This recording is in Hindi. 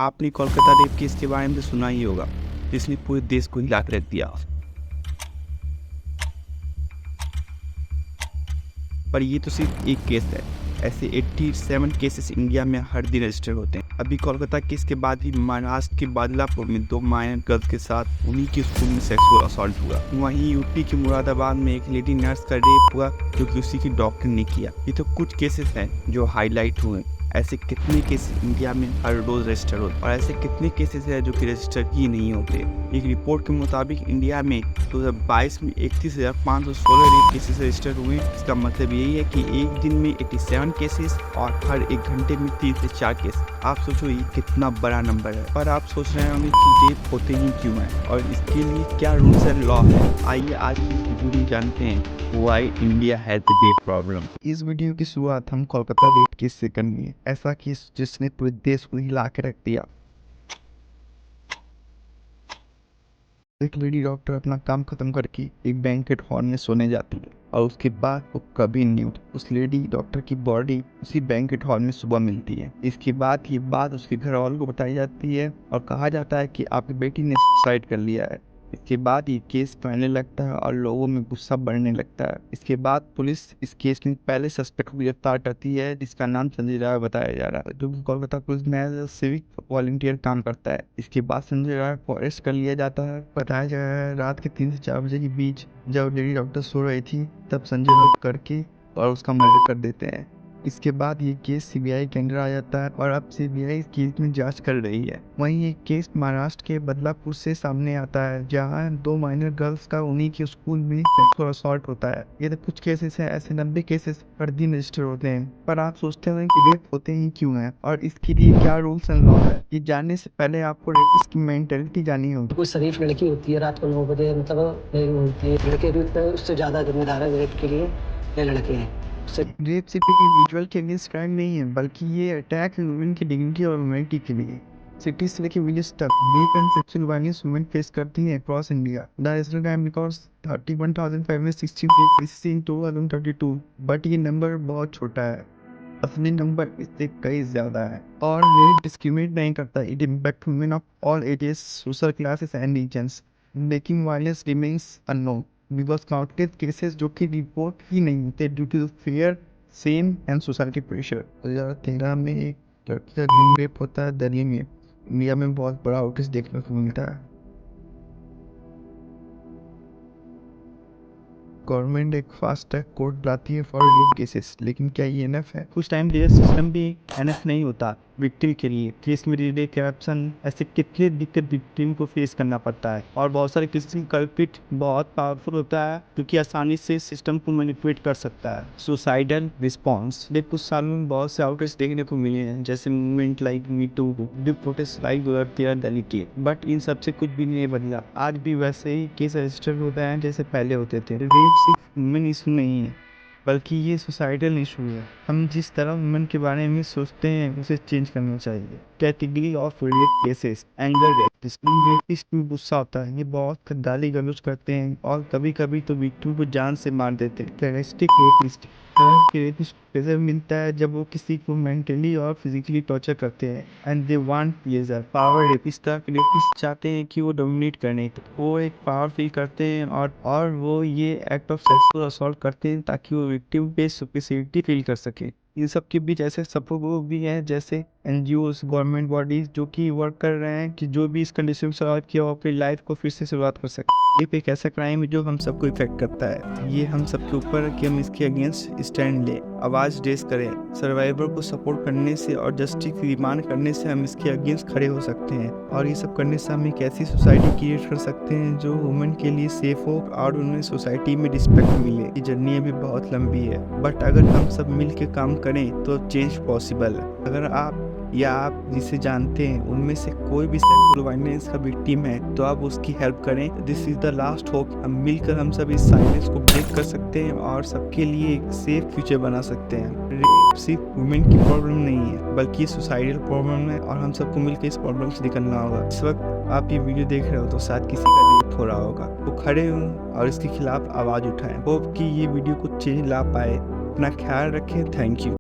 आपने कोलकाता रेप केस के बारे में तो सुना ही होगा, जिसने पूरे देश को हिला के रख दिया। पर ये तो सिर्फ एक केस है, ऐसे 87 केसेस इंडिया में हर दिन रजिस्टर होते हैं। अभी कोलकाता केस के बाद ही महाराष्ट्र के बादलापुर में 2 माइनर गर्ल्स के साथ उन्हीं के स्कूल में सेक्सुअल असॉल्ट हुआ। वहीं यूपी के मुरादाबाद में एक लेडी नर्स का रेप हुआ जो कि उसी की डॉक्टर ने किया। ये तो कुछ केसेस हैं जो हाईलाइट हुए। ऐसे कितने केसेस इंडिया में हर रोज रजिस्टर होते और ऐसे कितने केसेस हैं जो कि रजिस्टर ही नहीं होते। एक रिपोर्ट के मुताबिक इंडिया में 2022 में 31,516 रेप केसेस रजिस्टर हुए। इसका मतलब यही है कि एक दिन में 87 केसेस और हर एक घंटे में 3 से 4 केस। आप सोचो ये कितना बड़ा नंबर है। पर आप सोच रहे होंगे कि रेप होते ही क्यों है और इसके लिए क्या रूल्स एंड लॉ है। आइए आज की वीडियो जानते हैं Why India has a rape problem। इस वीडियो की शुरुआत हम कोलकाता रेप केस से करेंगे, ऐसा केस जिसने पूरे देश को हिला के रख दिया। एक लेडी डॉक्टर अपना काम खत्म करके एक बैंकेट हॉल में सोने जाती है और उसके बाद वो कभी नहीं उठती। उस लेडी डॉक्टर की बॉडी उसी बैंकेट हॉल में सुबह मिलती है। इसके बाद ये बात उसके घर वालों को बताई जाती है और कहा जाता है कि आपकी बेटी ने सुसाइड कर लिया है। इसके बाद ये केस फैलने लगता है और लोगों में गुस्सा बढ़ने लगता है। इसके बाद पुलिस इस केस में पहले सस्पेक्ट को गिरफ्तार करती है जिसका नाम संजय राय बताया जा रहा है, जो कि कोलकाता पुलिस में एज सिविक वॉलंटियर काम करता है। इसके बाद संजय राय को अरेस्ट कर लिया जाता है। बताया जा रहा है रात के 3 से 4 बजे के बीच जब लेडी डॉक्टर सो रही थी तब संजय राय करके और उसका मर्डर कर देते हैं। इसके बाद ये केस सीबीआई के अंडर आ जाता है और अब सीबीआई इस केस में जांच कर रही है। वहीं ये केस महाराष्ट्र के बदलापुर से सामने आता है जहां 2 माइनर गर्ल्स का उन्हीं के स्कूल में सेक्सुअल असॉल्ट होता है। ये तो कुछ केसेस हैं, ऐसे 90 केसेस हर दिन रजिस्टर होते हैं। पर आप सोचते हैं कि रेप होते ही क्यों हैं और इसके लिए क्या रूल्स एंड लॉ है। ये जानने से पहले आपको रेपिस्ट की मेंटेलिटी जाननी होगी। कोई शरीफ लड़की होती है रात को 9 बजे मतलब होती है, लड़के भी उससे ज़्यादा जिम्मेदार है रेप के लिए ये लड़के हैं। रेप सिर्फ एक इंडिविजुअल के अगेंस्ट क्राइम नहीं है, बल्कि ये अटैक है वुमेन की डिग्निटी और ह्यूमैनिटी के लिए। सिटी से लेकर विलेज तक rape and sexual violence women face करती हैं across India. The national crime records 31,560 cases in 2032, but ये नंबर बहुत छोटा है। असली नंबर इससे कई ज्यादा है और रेप डिस्क्रिमिनेट नहीं करता। It impact women of all ages, social classes and regions, making violence remains unknown because countless cases जो कि रिपोर्ट ही नहीं होते due to fear shame and society pressure. 2013 में एक लड़की का गैंग रेप होता है दिल्ली में। इंडिया में बहुत बड़ा आउटेज देखने को मिलता है। गवर्नमेंट एक फास्ट ट्रैक कोर्ट लाती है फॉर रेप केसेस, लेकिन क्या ये एनफ है? कुछ टाइम जज सिस्टम भी एनफ नहीं होता विक्टिम के लिए। केस में डिले, करप्शन, ऐसे कितने दिक्कत विक्टिम को फेस करना पड़ता है और बहुत सारे केसेस में कल्प्रिट बहुत पावरफुल होता है क्योंकि आसानी से सिस्टम को मैनिपुलेट कर सकता है। सुसाइडल रिस्पॉन्स कुछ सालों में बहुत से आउटलेट्स देखने को मिले हैं, जैसे movement like me too, big protest like Delhi के, बट इन सबसे कुछ भी नहीं बदला। आज भी वैसे ही केस रजिस्टर होते हैं जैसे पहले होते थे। रेप सिर्फ वुमेन इशू नहीं है, बल्कि ये सोसाइटल इशू है। हम जिस तरह वुमेन के बारे में सोचते हैं उसे चेंज करना चाहिए। Category of rape cases, anger rapist में गुस्सा होता है, ये बहुत गाली गलौज करते हैं और कभी कभी तो विक्टिम को जान से मार देते हैं। टेररिस्टिक रेपिस्ट प्रेशर मिलता है जब वो किसी को मेंटली और फिजिकली टॉर्चर करते हैं and they want pleasure. Power rapist चाहते हैं कि वो डोमिनेट करने, वो एक पावर फील करते हैं और वो ये एक्ट ऑफ सेक्सुअल असॉल्ट करते हैं ताकि वो विक्टिम पे सुपीरियरिटी फील कर सके। इन सब के बीच ऐसे सपोर्ट ग्रुप भी हैं जैसे एनजीओस, गवर्नमेंट बॉडीज जो कि वर्क कर रहे हैं कि जो भी इस कंडीशन में सर्वाइव किया वो अपनी लाइफ को फिर से शुरुआत कर सके। रेप एक ऐसा क्राइम है जो हम सबको इफेक्ट करता है। ये हम सबके ऊपर है कि हम इसके अगेंस्ट स्टैंड लें, आवाज़ रेज करें। सर्वाइवर को सपोर्ट करने से और जस्टिस की डिमांड करने से हम इसके अगेंस्ट खड़े हो सकते हैं और ये सब करने से हम एक ऐसी सोसाइटी क्रिएट कर सकते हैं जो वुमेन के लिए सेफ हो और उन्हें सोसाइटी में रिस्पेक्ट मिले। ये जर्नी अभी बहुत लंबी है, बट अगर हम सब मिल के काम करें तो चेंज पॉसिबल है। अगर आप या आप जिसे जानते हैं उनमें से कोई भी सेक्सुअल वायलेंस का विक्टिम है तो आप उसकी हेल्प करें। This is the last hope. हम मिलकर हम सब इस साइलेंस को ब्रेक कर सकते हैं और सबके लिए एक सेफ फ्यूचर बना सकते हैं। रेप सिर्फ वुमेन की प्रॉब्लम नहीं है, बल्कि सोसाइटल प्रॉब्लम है और हम सबको मिलकर इस प्रॉब्लम से निकलना होगा। इस वक्त आप ये वीडियो देख रहे हो तो शायद किसी का रेप हो रहा होगा, वो खड़े हों और इसके खिलाफ आवाज़ उठाएं। होप कि ये वीडियो कुछ चेंज ला पाए। अपना ख्याल रखें। Thank you.